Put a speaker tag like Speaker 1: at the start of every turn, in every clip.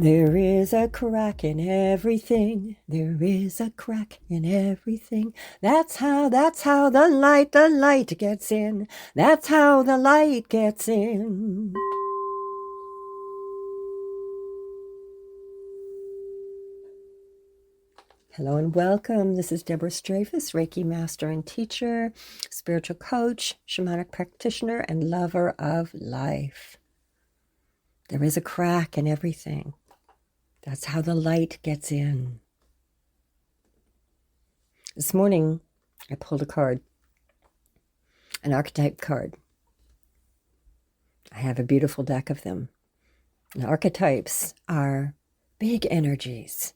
Speaker 1: There is a crack in everything. There is a crack in everything. That's how the light gets in. That's how the light gets in. Hello and welcome. This is Deborah Strafuss, Reiki Master and Teacher, spiritual coach, Shamanic Practitioner, and lover of life. There is a crack in everything. That's how the light gets in. This morning, I pulled a card, an archetype card. I have a beautiful deck of them. And archetypes are big energies,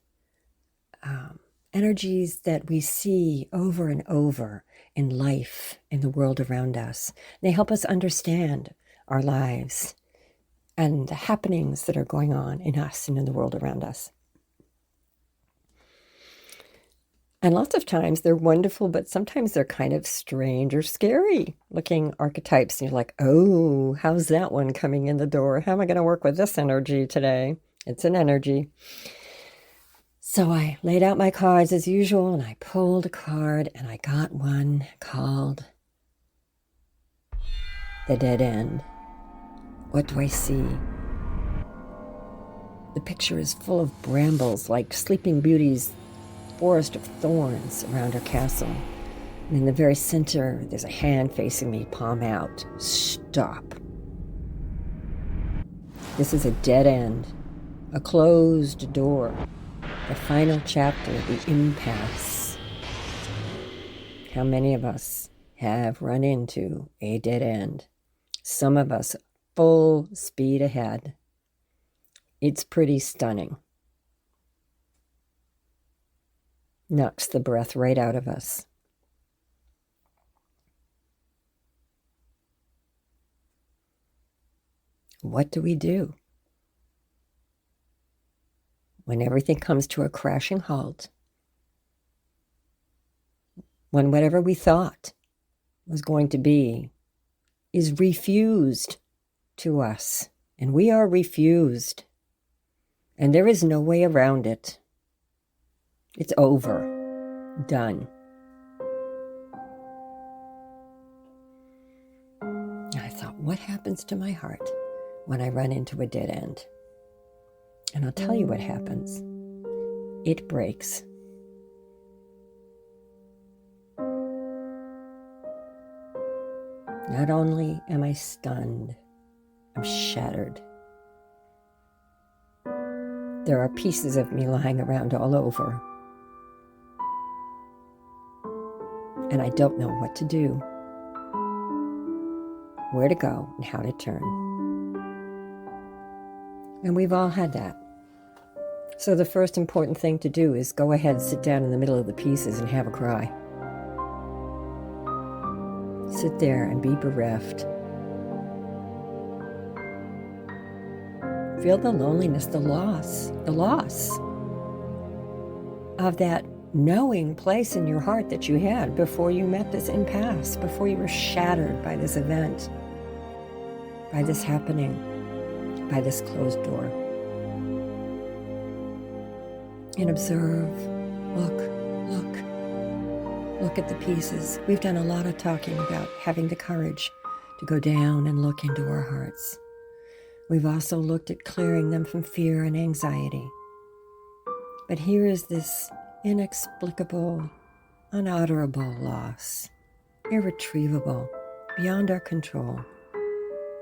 Speaker 1: energies that we see over and over in life, in the world around us. They help us understand our lives and the happenings that are going on in us and in the world around us. And lots of times they're wonderful, but sometimes they're kind of strange or scary looking archetypes. And you're like, oh, how's that one coming in the door? How am I going to work with this energy today? It's an energy. So I laid out my cards as usual, and I pulled a card, and I got one called The Dead End. What do I see? The picture is full of brambles, like Sleeping Beauty's forest of thorns around her castle. And in the very center, there's a hand facing me, palm out. Stop. This is a dead end, a closed door, the final chapter, the impasse. How many of us have run into a dead end? Some of us full speed ahead. It's pretty stunning. Knocks the breath right out of us. What do we do when everything comes to a crashing halt? When whatever we thought was going to be is refused to us, and we are refused, and there is no way around it. It's over. Done. I thought, what happens to my heart when I run into a dead end? And I'll tell you what happens. It breaks. Not only am I stunned, I'm shattered. There are pieces of me lying around all over. And I don't know what to do, where to go, and how to turn. And we've all had that. So the first important thing to do is go ahead, sit down in the middle of the pieces and have a cry. Sit there and be bereft. Feel the loneliness, the loss of that knowing place in your heart that you had before you met this impasse, before you were shattered by this event, by this happening, by this closed door. And observe, look at the pieces. We've done a lot of talking about having the courage to go down and look into our hearts. We've also looked at clearing them from fear and anxiety. But here is this inexplicable, unutterable loss, irretrievable, beyond our control.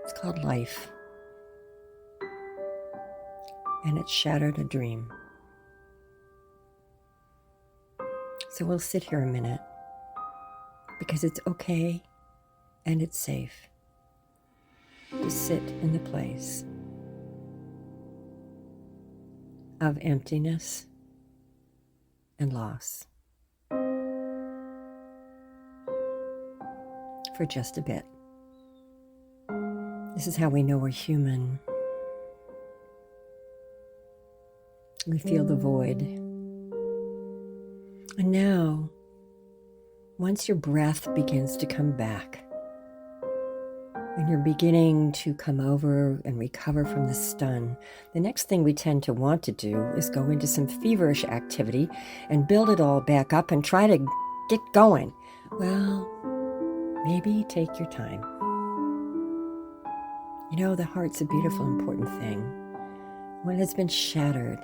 Speaker 1: It's called life. And it shattered a dream. So we'll sit here a minute, because it's okay and it's safe to sit in the place of emptiness and loss for just a bit. This is how we know we're human. We feel the void. And now, once your breath begins to come back, When you're beginning to come over and recover from the stun, the next thing we tend to want to do is go into some feverish activity and build it all back up and try to get going. Well, maybe take your time. You know, the heart's a beautiful, important thing. When it's been shattered,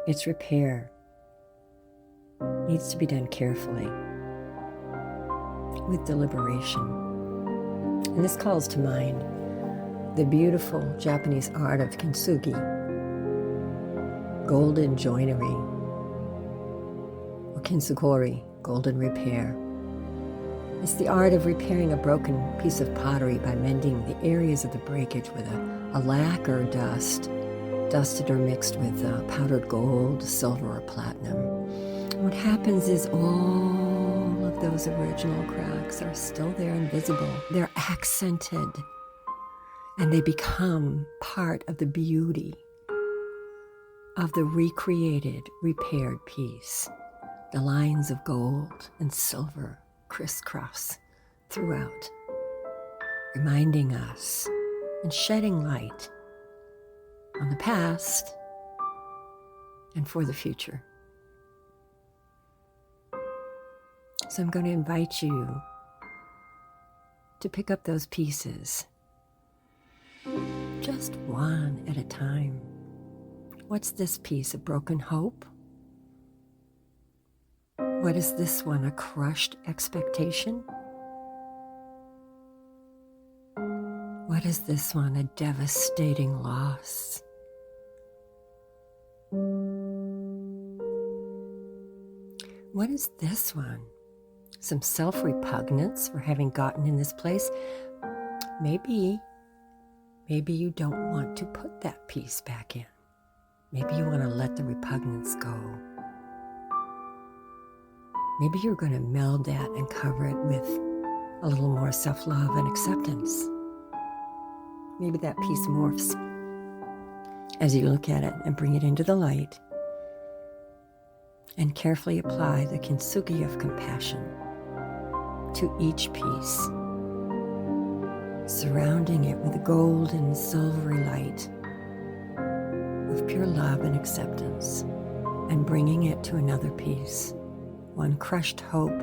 Speaker 1: its repair needs to be done carefully, with deliberation. And this calls to mind the beautiful Japanese art of kintsugi, golden joinery, or kintsukori, golden repair. It's the art of repairing a broken piece of pottery by mending the areas of the breakage with a lacquer dust, dusted or mixed with powdered gold, silver, or platinum. What happens is all of those original cracks are still there and visible. They're accented, and they become part of the beauty of the recreated, repaired piece. The lines of gold and silver crisscross throughout, reminding us and shedding light on the past and for the future. So I'm going to invite you to pick up those pieces, just one at a time. What's this piece? A broken hope? What is this one? A crushed expectation? What is this one? A devastating loss? What is this one? Some self-repugnance for having gotten in this place? Maybe you don't want to put that piece back in. Maybe you want to let the repugnance go. Maybe you're going to meld that and cover it with a little more self-love and acceptance. Maybe that piece morphs as you look at it and bring it into the light and carefully apply the kintsugi of compassion to each piece, surrounding it with a golden, silvery light of pure love and acceptance, and bringing it to another piece, one crushed hope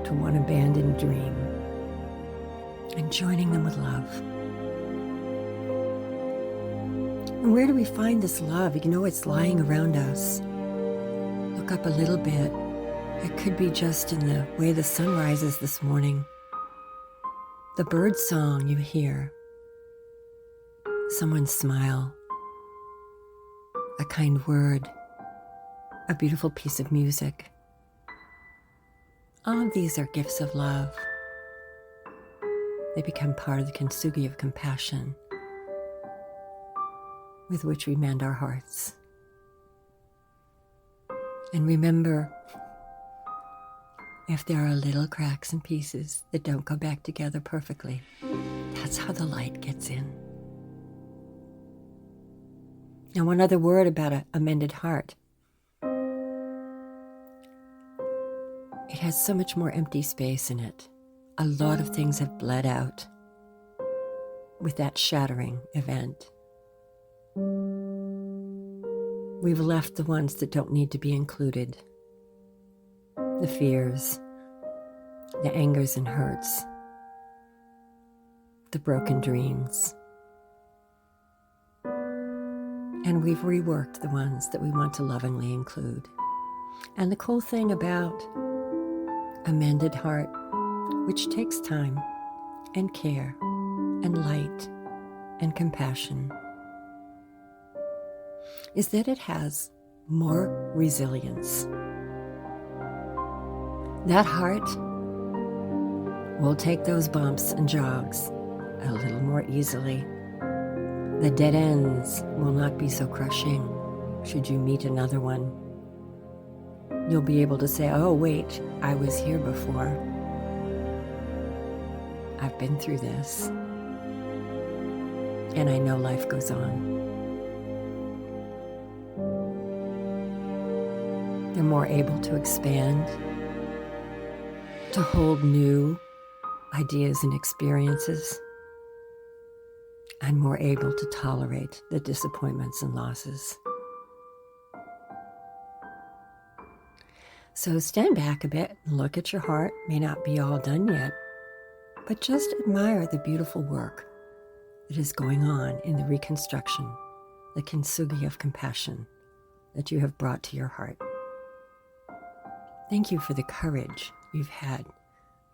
Speaker 1: to one abandoned dream, and joining them with love. And where do we find this love? You know, it's lying around us. Look up a little bit. It could be just in the way the sun rises this morning. The bird song you hear. Someone's smile. A kind word. A beautiful piece of music. All of these are gifts of love. They become part of the kintsugi of compassion with which we mend our hearts. And remember, if there are little cracks and pieces that don't go back together perfectly, that's how the light gets in. Now, one other word about a mended heart. It has so much more empty space in it. A lot of things have bled out with that shattering event. We've left the ones that don't need to be included. The fears, the angers and hurts, the broken dreams. And we've reworked the ones that we want to lovingly include. And the cool thing about a mended heart, which takes time and care and light and compassion, is that it has more resilience. That heart will take those bumps and jogs a little more easily. The dead ends will not be so crushing should you meet another one. You'll be able to say, oh, wait, I was here before. I've been through this. And I know life goes on. They're more able to expand, to hold new ideas and experiences, and more able to tolerate the disappointments and losses. So stand back a bit and look at your heart. May not be all done yet, but just admire the beautiful work that is going on in the reconstruction, the kintsugi of compassion that you have brought to your heart. Thank you for the courage you've had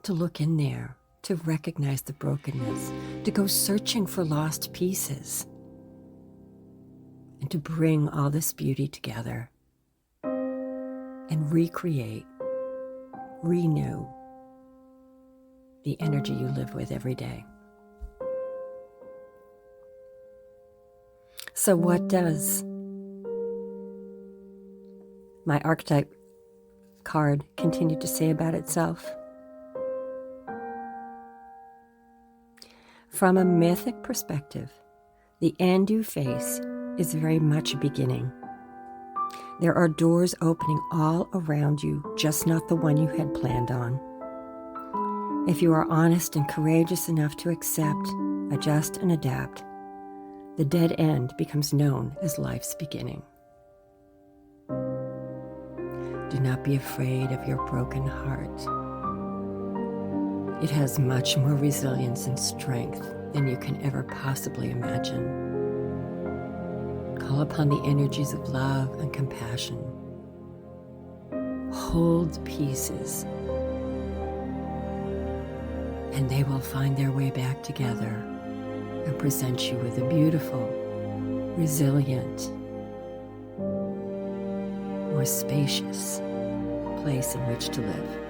Speaker 1: to look in there, to recognize the brokenness, to go searching for lost pieces, and to bring all this beauty together and recreate, renew the energy you live with every day. So what does my archetype card continue to say about itself? From a mythic perspective, the end you face is very much a beginning. There are doors opening all around you, just not the one you had planned on. If you are honest and courageous enough to accept, adjust, and adapt, the dead end becomes known as life's beginning. Do not be afraid of your broken heart. It has much more resilience and strength than you can ever possibly imagine. Call upon the energies of love and compassion. Hold pieces, and they will find their way back together and present you with a beautiful, resilient, more spacious place in which to live.